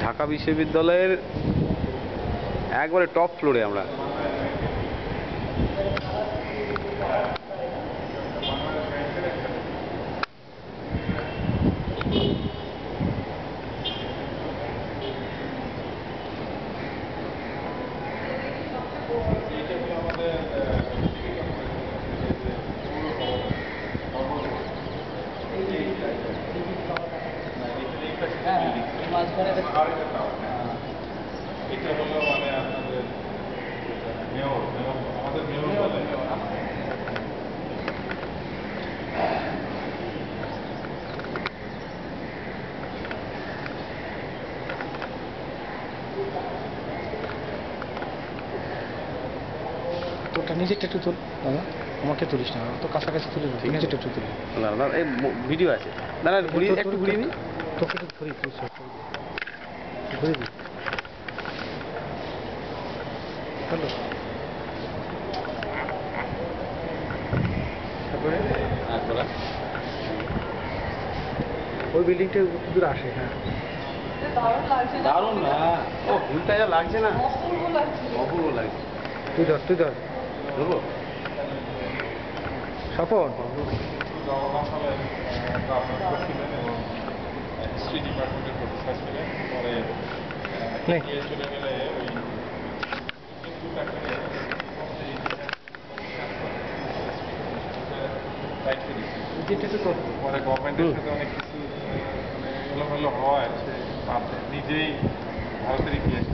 ঢাকা বিশ্ববিদ্যালয়ের একবারে টপ ফ্লোরে আমরা। তোরটা নিজেরটা একটু তুল দাদা, আমাকে তুলিস না, তো কাছাকাছি তুলে না, নিজেরটা একটু তুল। দাদা এই ভিডিও আছে, দাদা ঘুরিয়ে একটু ঘুরিয়ে দিই, তোকে একটু ঘুরিয়ে তুই সব ঘুরিয়ে দিই। হ্যালো, তারপরে ওই বিল্ডিংটা দূর আসে। হ্যাঁ দারুণ না, ও ভিউটা যা লাগছে না, অপূর্ব লাগছে। তুই ধর ধরবো স্বপন। হিস্ট্রি ডিপার্টমেন্টের প্রফেসর ছিলেন, পরে চলে গেলে পরে গভর্নমেন্টের সাথে অনেক কিছু এলোমেলো হয়, নিজেই ভারতের ইতিহাস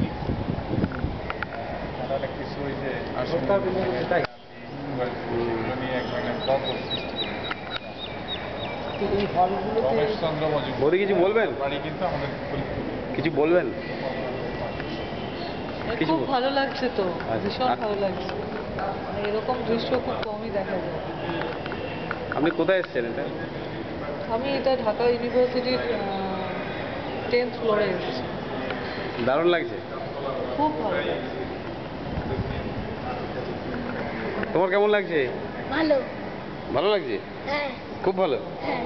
অনেক কিছু ওই যে নিয়ে এক ধরনের দ্বন্দ্ব সৃষ্টি। রমেশচন্দ্র মজুমদার কিছু বলবেন? বাড়ি কিন্তু আমাদের কিছু বলবেন? খুব ভালো লাগছে তো, ভীষণ ভালো লাগছে। মানে এরকম দৃশ্য খুব কমই দেখা যায়। আপনি কোথায় এসেছেন? আমি এটা ঢাকা ইউনিভার্সিটির 10th ফ্লোরে এসেছি। দারুণ লাগছে, খুব ভালো লাগছে। তোমার কেমন লাগছে? ভালো। ভালো লাগছে? হ্যাঁ খুব ভালো। হ্যাঁ।